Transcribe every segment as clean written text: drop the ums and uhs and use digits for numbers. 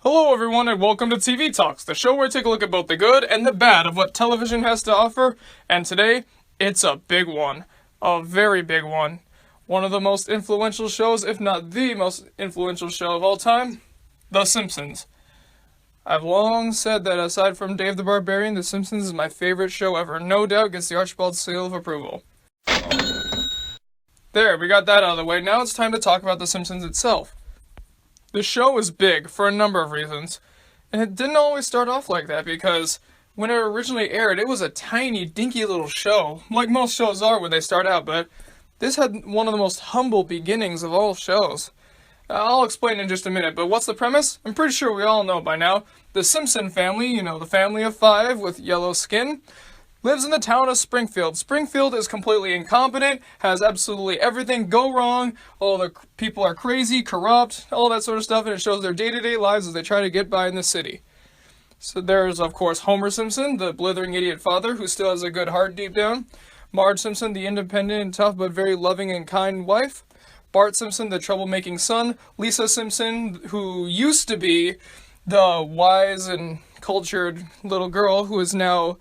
Hello everyone and welcome to TV Talks, the show where I take a look at both the good and the bad of what television has to offer, and today, it's a big one. A very big one. One of the most influential shows, if not the most influential show of all time, The Simpsons. I've long said that aside from Dave the Barbarian, The Simpsons is my favorite show ever. No doubt gets the Archibald seal of approval. There, we got that out of the way. Now it's time to talk about The Simpsons itself. The show is big for a number of reasons, and it didn't always start off like that because when it originally aired, it was a tiny, dinky little show, like most shows are when they start out, but this had one of the most humble beginnings of all shows. I'll explain in just a minute, but what's the premise? I'm pretty sure we all know by now. The Simpson family, the family of five with yellow skin, lives in the town of Springfield. Springfield is completely incompetent, has absolutely everything go wrong, all the people are crazy, corrupt, all that sort of stuff, and it shows their day-to-day lives as they try to get by in the city. So there's, of course, Homer Simpson, the blithering idiot father, who still has a good heart deep down. Marge Simpson, the independent and tough but very loving and kind wife. Bart Simpson, the troublemaking son. Lisa Simpson, who used to be the wise and cultured little girl who is now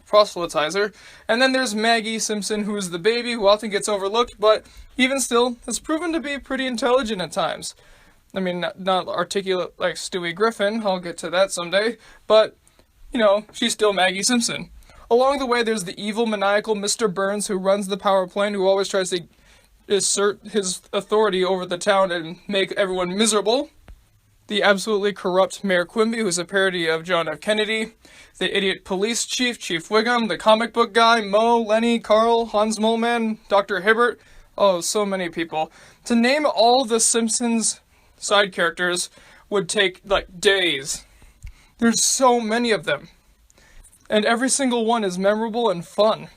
proselytizer. And then there's Maggie Simpson, who is the baby, who often gets overlooked, but even still has proven to be pretty intelligent at times. I mean, not articulate like Stewie Griffin, I'll get to that someday, but, she's still Maggie Simpson. Along the way, there's the evil, maniacal Mr. Burns, who runs the power plant, who always tries to assert his authority over the town and make everyone miserable. The absolutely corrupt Mayor Quimby, who's a parody of John F. Kennedy. The idiot police chief, Chief Wiggum. The comic book guy, Moe, Lenny, Carl, Hans Moleman, Dr. Hibbert. Oh, so many people. To name all the Simpsons side characters would take, days. There's so many of them. And every single one is memorable and fun.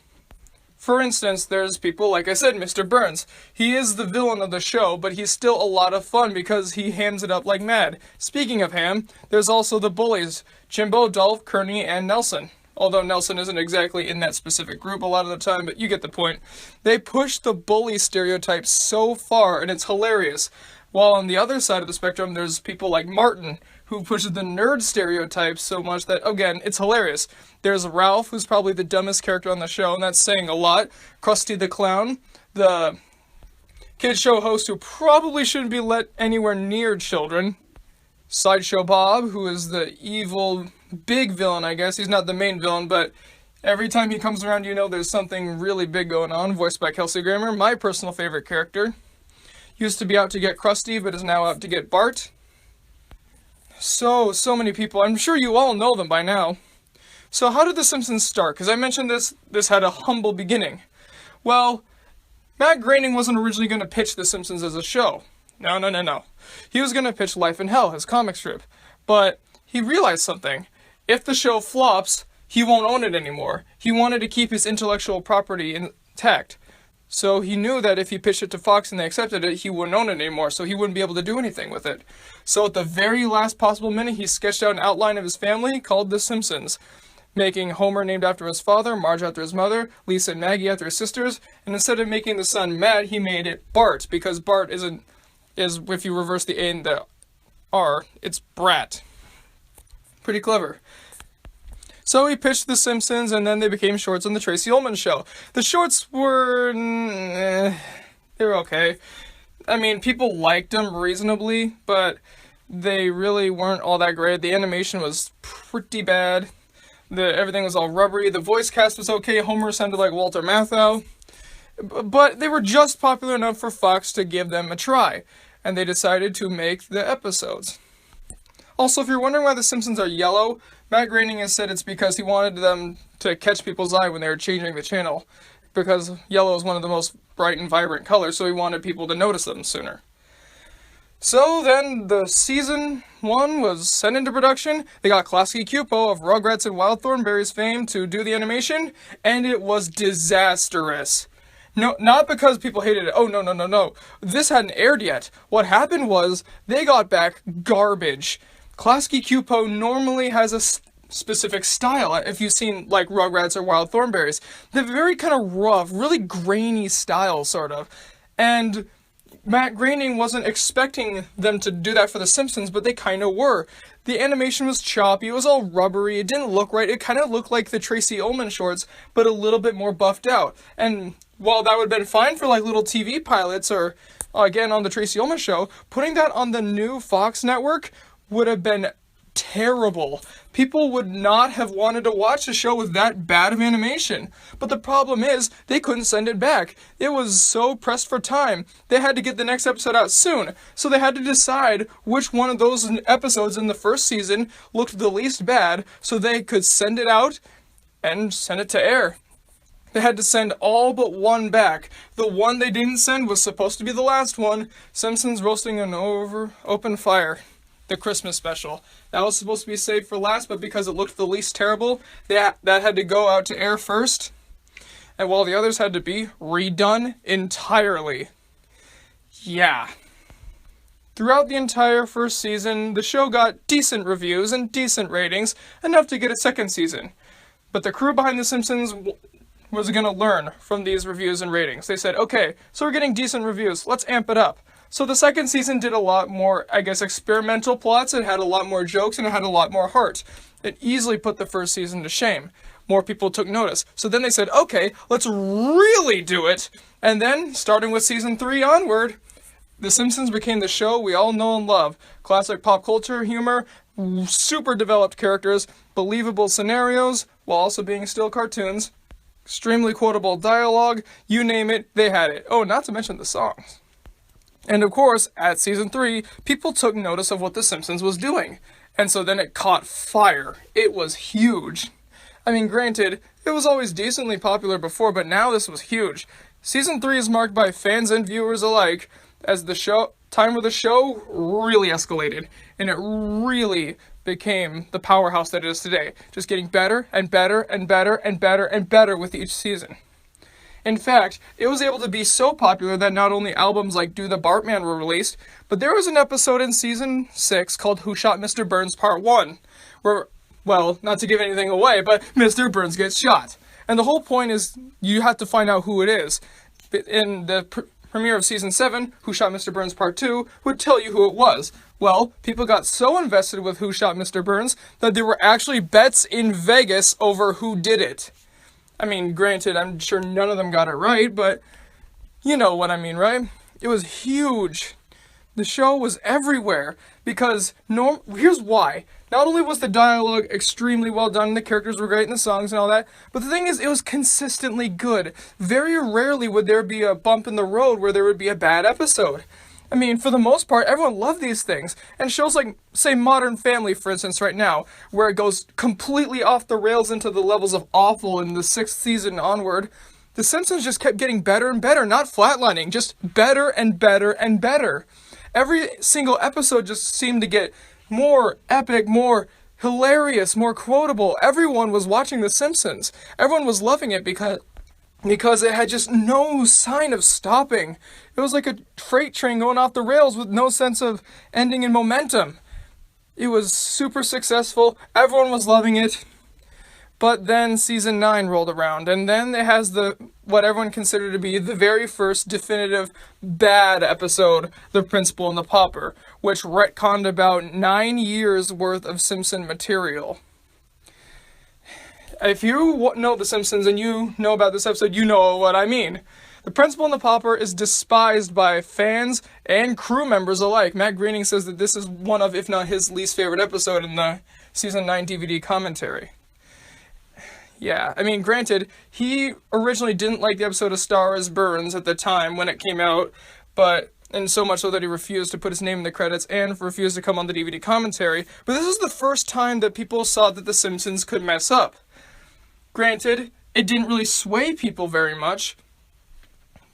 For instance, there's people, like I said, Mr. Burns. He is the villain of the show, but he's still a lot of fun because he hams it up like mad. Speaking of ham, there's also the bullies, Jimbo, Dolph, Kearney, and Nelson. Although Nelson isn't exactly in that specific group a lot of the time, but you get the point. They push the bully stereotype so far, and it's hilarious. While on the other side of the spectrum, there's people like Martin, who pushes the nerd stereotype so much that, again, it's hilarious. There's Ralph, who's probably the dumbest character on the show, and that's saying a lot. Krusty the Clown, the kid show host who probably shouldn't be let anywhere near children. Sideshow Bob, who is the evil big villain, I guess. He's not the main villain, but every time he comes around, there's something really big going on, voiced by Kelsey Grammer, my personal favorite character. Used to be out to get Krusty, but is now out to get Bart. So many people. I'm sure you all know them by now. So how did The Simpsons start? Because I mentioned this had a humble beginning. Well, Matt Groening wasn't originally going to pitch The Simpsons as a show. No. He was going to pitch Life in Hell, his comic strip. But he realized something. If the show flops, he won't own it anymore. He wanted to keep his intellectual property intact. So he knew that if he pitched it to Fox and they accepted it, he wouldn't own it anymore, so he wouldn't be able to do anything with it. So at the very last possible minute, he sketched out an outline of his family called The Simpsons, making Homer named after his father, Marge after his mother, Lisa and Maggie after his sisters, and instead of making the son Matt, he made it Bart, because Bart is if you reverse the A and the R, it's Brat. Pretty clever. So he pitched The Simpsons, and then they became shorts on the Tracy Ullman Show. The shorts were they were okay. I mean, people liked them reasonably, but they really weren't all that great. The animation was pretty bad. Everything was all rubbery. The voice cast was okay. Homer sounded like Walter Matthau. But they were just popular enough for Fox to give them a try, and they decided to make the episodes. Also, if you're wondering why The Simpsons are yellow, Matt Groening has said it's because he wanted them to catch people's eye when they were changing the channel, because yellow is one of the most bright and vibrant colors, so he wanted people to notice them sooner. So then, the season 1 was sent into production. They got Klasky Csupo of Rugrats and Wild Thornberrys fame to do the animation, and it was disastrous. No, not because people hated it. Oh, no. This hadn't aired yet. What happened was, they got back garbage. Klasky Csupo normally has a specific style, if you've seen, Rugrats or Wild Thornberrys. They're very kind of rough, really grainy style, sort of. And Matt Groening wasn't expecting them to do that for The Simpsons, but they kind of were. The animation was choppy, it was all rubbery, it didn't look right, it kind of looked like the Tracy Ullman shorts, but a little bit more buffed out. And while that would have been fine for like little TV pilots or, again, on the Tracy Ullman show, putting that on the new Fox network would have been terrible. People would not have wanted to watch a show with that bad of animation. But the problem is, they couldn't send it back. It was so pressed for time. They had to get the next episode out soon. So they had to decide which one of those episodes in the first season looked the least bad so they could send it out and send it to air. They had to send all but one back. The one they didn't send was supposed to be the last one, Simpsons Roasting an Open Fire. The Christmas special. That was supposed to be saved for last, but because it looked the least terrible, that had to go out to air first. And while the others had to be redone entirely. Yeah. Throughout the entire first season, the show got decent reviews and decent ratings, enough to get a second season. But the crew behind The Simpsons was going to learn from these reviews and ratings. They said, okay, so we're getting decent reviews, let's amp it up. So the second season did a lot more, I guess, experimental plots. It had a lot more jokes and it had a lot more heart. It easily put the first season to shame. More people took notice. So then they said, okay, let's really do it. And then, starting with season 3 onward, The Simpsons became the show we all know and love. Classic pop culture humor, super developed characters, believable scenarios, while also being still cartoons, extremely quotable dialogue, you name it, they had it. Oh, not to mention the songs. And of course, at season 3, people took notice of what The Simpsons was doing. And so then it caught fire. It was huge. I mean, granted, it was always decently popular before, but now this was huge. Season 3 is marked by fans and viewers alike as the time of the show really escalated. And it really became the powerhouse that it is today. Just getting better and better and better and better and better with each season. In fact, it was able to be so popular that not only albums like Do the Bartman were released, but there was an episode in season 6 called Who Shot Mr. Burns Part 1, where, well, not to give anything away, but Mr. Burns gets shot. And the whole point is you have to find out who it is. In the premiere of season 7, Who Shot Mr. Burns Part 2 would tell you who it was. Well, people got so invested with Who Shot Mr. Burns that there were actually bets in Vegas over who did it. I mean, granted, I'm sure none of them got it right, but you know what I mean, right? It was huge. The show was everywhere, because here's why. Not only was the dialogue extremely well done, the characters were great in the songs and all that, but the thing is, it was consistently good. Very rarely would there be a bump in the road where there would be a bad episode. I mean, for the most part, everyone loved these things. And shows like, say, Modern Family, for instance, right now, where it goes completely off the rails into the levels of awful in the 6th season onward, The Simpsons just kept getting better and better, not flatlining, just better and better and better. Every single episode just seemed to get more epic, more hilarious, more quotable. Everyone was watching The Simpsons. Everyone was loving it because it had just no sign of stopping. It was like a freight train going off the rails with no sense of ending in momentum. It was super successful. Everyone was loving it. But then season 9 rolled around, and then it has what everyone considered to be the very first definitive bad episode, The Principal and the Pauper, which retconned about 9 years worth of Simpson material. If you know The Simpsons and you know about this episode, you know what I mean. The Principal and the Pauper is despised by fans and crew members alike. Matt Groening says that this is one of, if not his least favorite episode in the season 9 DVD commentary. Yeah, I mean, granted, he originally didn't like the episode A Star is Burns at the time when it came out, and so much so that he refused to put his name in the credits and refused to come on the DVD commentary. But this is the first time that people saw that The Simpsons could mess up. Granted, it didn't really sway people very much,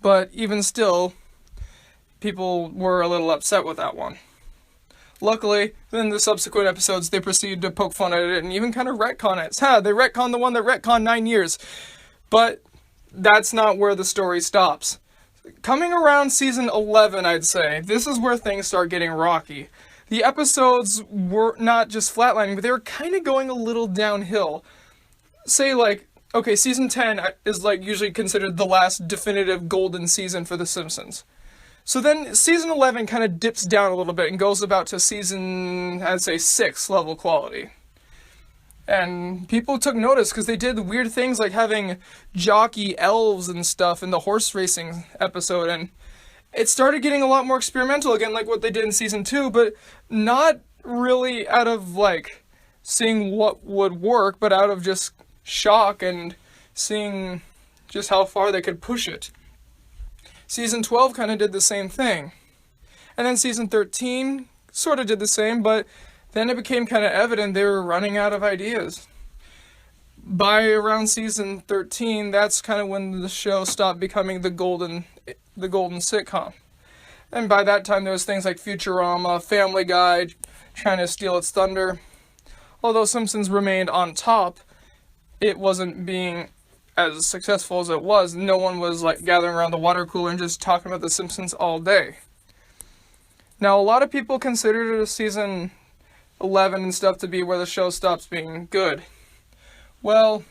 but even still, people were a little upset with that one. Luckily, in the subsequent episodes, they proceeded to poke fun at it and even kind of retcon it. They retconned the one that retconned 9 years. But that's not where the story stops. Coming around season 11, I'd say, this is where things start getting rocky. The episodes were not just flatlining, but they were kind of going a little downhill. Say, like, okay, season 10 is, like, usually considered the last definitive golden season for The Simpsons. So then season 11 kind of dips down a little bit and goes about to season, I'd say, 6 level quality. And people took notice because they did weird things like having jockey elves and stuff in the horse racing episode, and it started getting a lot more experimental again, like what they did in season 2, but not really out of like seeing what would work, but out of just shock and seeing just how far they could push it. Season 12 kind of did the same thing. And then season 13 sort of did the same, but then it became kind of evident they were running out of ideas. By around season 13, that's kind of when the show stopped becoming the golden sitcom. And by that time, there was things like Futurama, Family Guy, trying to steal its thunder. Although Simpsons remained on top, it wasn't being as successful as it was. No one was like gathering around the water cooler and just talking about The Simpsons all day. Now, a lot of people considered it a season 11 and stuff to be where the show stops being good. Well,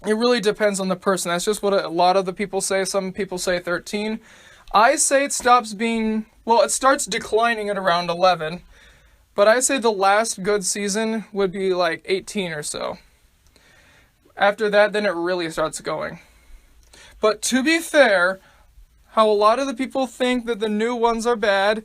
it really depends on the person. That's just what a lot of the people say. Some people say 13. I say it stops being, well, it starts declining at around 11. But I say the last good season would be like 18 or so. After that, then it really starts going. But to be fair, how a lot of the people think that the new ones are bad,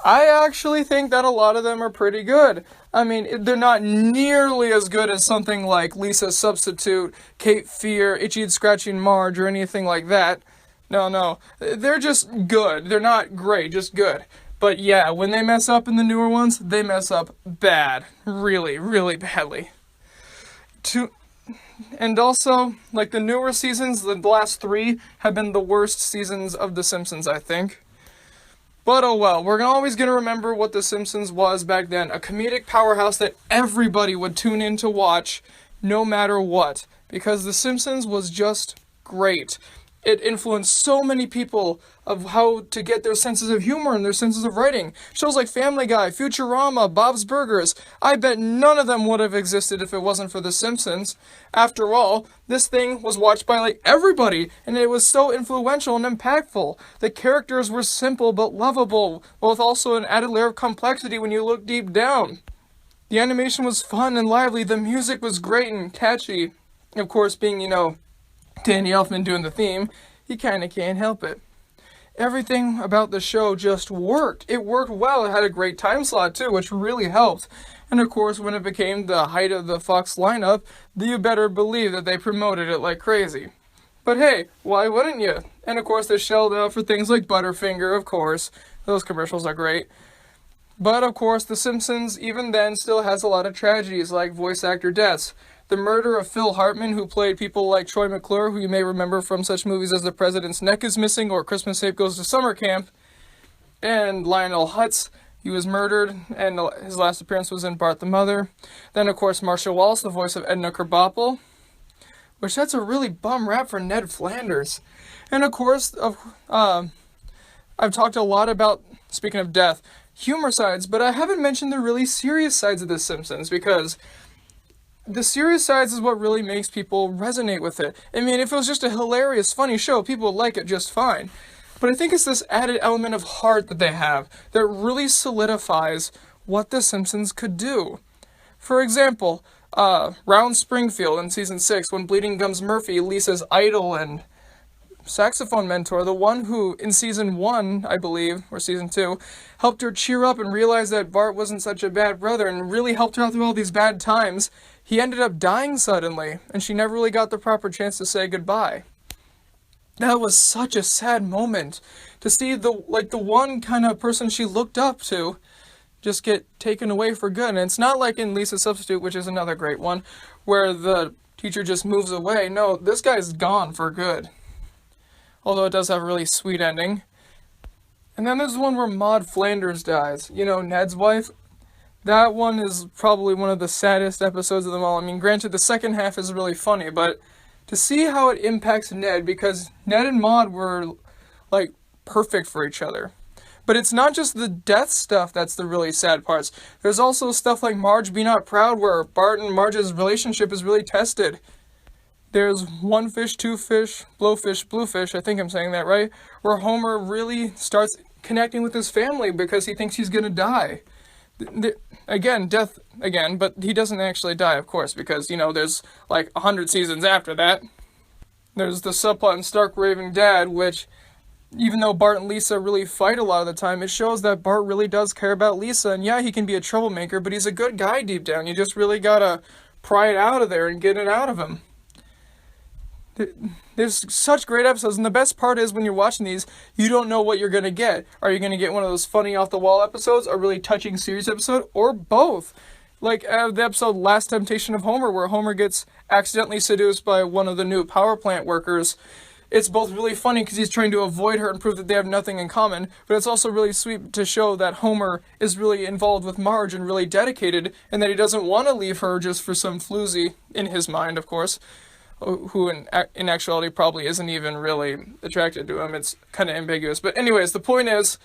I actually think that a lot of them are pretty good. I mean, they're not nearly as good as something like Lisa's Substitute, Cape Fear, Itchy and Scratchy Marge, or anything like that. No. They're just good. They're not great, just good. But yeah, when they mess up in the newer ones, they mess up bad. Really, really badly. And also, like the newer seasons, the last 3 have been the worst seasons of The Simpsons, I think. But oh well, we're always going to remember what The Simpsons was back then. A comedic powerhouse that everybody would tune in to watch, no matter what. Because The Simpsons was just great. It influenced so many people of how to get their senses of humor and their senses of writing. Shows like Family Guy, Futurama, Bob's Burgers. I bet none of them would have existed if it wasn't for The Simpsons. After all, this thing was watched by like everybody, and it was so influential and impactful. The characters were simple but lovable, with also an added layer of complexity when you look deep down. The animation was fun and lively, the music was great and catchy. Of course, being, Danny Elfman doing the theme, you kinda can't help it. Everything about the show just worked. It worked well. It had a great time slot too, which really helped. And of course, when it became the height of the Fox lineup, you better believe that they promoted it like crazy. But hey, why wouldn't you? And of course, they shelled out for things like Butterfinger, of course. Those commercials are great. But of course, The Simpsons, even then, still has a lot of tragedies like voice actor deaths. The murder of Phil Hartman, who played people like Troy McClure, who you may remember from such movies as The President's Neck is Missing or Christmas Tape Goes to Summer Camp. And Lionel Hutz, he was murdered, and his last appearance was in Bart the Mother. Then, of course, Marcia Wallace, the voice of Edna Krabappel, which that's a really bum rap for Ned Flanders. And, of course, I've talked a lot about, speaking of death, humor sides, but I haven't mentioned the really serious sides of The Simpsons, because the serious sides is what really makes people resonate with it. I mean, if it was just a hilarious, funny show, people would like it just fine. But I think it's this added element of heart that they have that really solidifies what The Simpsons could do. For example, Round Springfield in season 6, when Bleeding Gums Murphy, Lisa's idol and saxophone mentor, the one who, in season 1, I believe, or season 2, helped her cheer up and realize that Bart wasn't such a bad brother and really helped her out through all these bad times, he ended up dying suddenly, and she never really got the proper chance to say goodbye. That was such a sad moment, to see the one kind of person she looked up to just get taken away for good. And it's not like in Lisa's Substitute, which is another great one, where the teacher just moves away. No, this guy's gone for good. Although it does have a really sweet ending. And then there's the one where Maude Flanders dies. Ned's wife. That one is probably one of the saddest episodes of them all. I mean, granted, the second half is really funny, but to see how it impacts Ned, because Ned and Maude were, perfect for each other. But it's not just the death stuff that's the really sad parts. There's also stuff like Marge Be Not Proud, where Bart and Marge's relationship is really tested. There's one fish, two fish, blowfish, bluefish, I think I'm saying that right, where Homer really starts connecting with his family because he thinks he's gonna die. Again, death again, but he doesn't actually die, of course, because, there's like 100 seasons after that. There's the subplot in Stark Raving Dad, which, even though Bart and Lisa really fight a lot of the time, it shows that Bart really does care about Lisa, and yeah, he can be a troublemaker, but he's a good guy deep down. You just really gotta pry it out of there and get it out of him. There's such great episodes, and the best part is when you're watching these, you don't know what you're going to get. Are you going to get one of those funny off-the-wall episodes, a really touching serious episode, or both? Like the episode Last Temptation of Homer, where Homer gets accidentally seduced by one of the new power plant workers. It's both really funny because he's trying to avoid her and prove that they have nothing in common, but it's also really sweet to show that Homer is really involved with Marge and really dedicated, and that he doesn't want to leave her just for some floozy, in his mind, of course, who in actuality probably isn't even really attracted to him. It's kind of ambiguous. But anyways, the point is,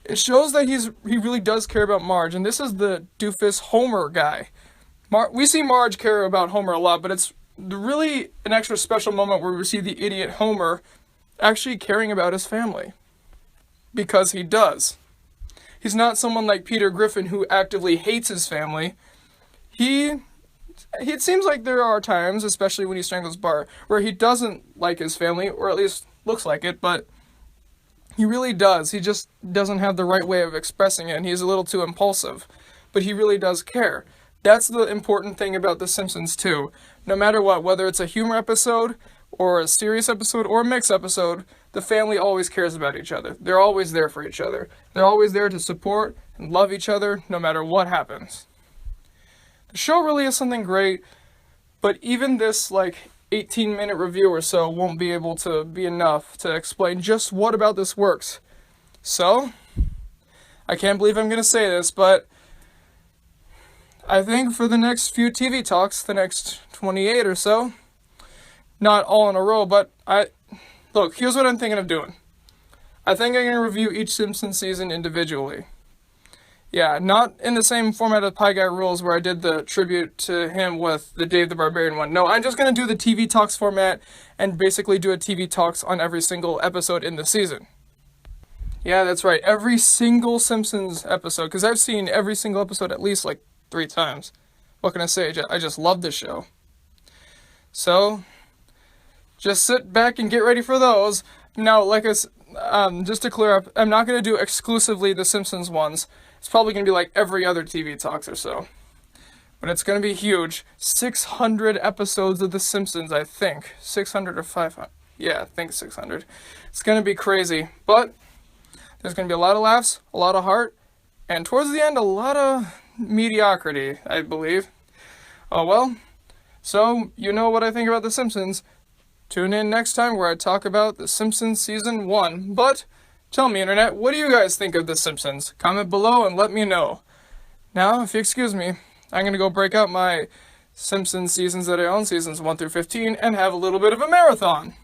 it shows that he really does care about Marge, and this is the doofus Homer guy. We see Marge care about Homer a lot, but it's really an extra special moment where we see the idiot Homer actually caring about his family. Because he does. He's not someone like Peter Griffin who actively hates his family. It seems like there are times, especially when he strangles Bart, where he doesn't like his family, or at least looks like it, but he really does. He just doesn't have the right way of expressing it, and he's a little too impulsive. But he really does care. That's the important thing about The Simpsons, too. No matter what, whether it's a humor episode, or a serious episode, or a mixed episode, the family always cares about each other. They're always there for each other. They're always there to support and love each other, no matter what happens. The show really is something great, but even this 18-minute review or so won't be able to be enough to explain just what about this works. So, I can't believe I'm going to say this, but I think for the next few TV talks, the next 28 or so, not all in a row, but look, here's what I'm thinking of doing. I think I'm going to review each Simpsons season individually. Yeah, not in the same format of Pie Guy Rules where I did the tribute to him with the Dave the Barbarian one. No, I'm just going to do the TV Talks format and basically do a TV Talks on every single episode in the season. Yeah, that's right, every single Simpsons episode, because I've seen every single episode at least 3 times. What can I say? I just love this show. So, just sit back and get ready for those. Now, just to clear up, I'm not going to do exclusively the Simpsons ones. It's probably going to be every other TV Talks or so. But it's going to be huge. 600 episodes of The Simpsons, I think. 600 or 500. Yeah, I think 600. It's going to be crazy. But there's going to be a lot of laughs, a lot of heart, and towards the end, a lot of mediocrity, I believe. Oh well. So, you know what I think about The Simpsons. Tune in next time where I talk about The Simpsons Season 1. But tell me, Internet, what do you guys think of The Simpsons? Comment below and let me know. Now, if you excuse me, I'm going to go break out my Simpsons seasons that I own, seasons 1 through 15, and have a little bit of a marathon.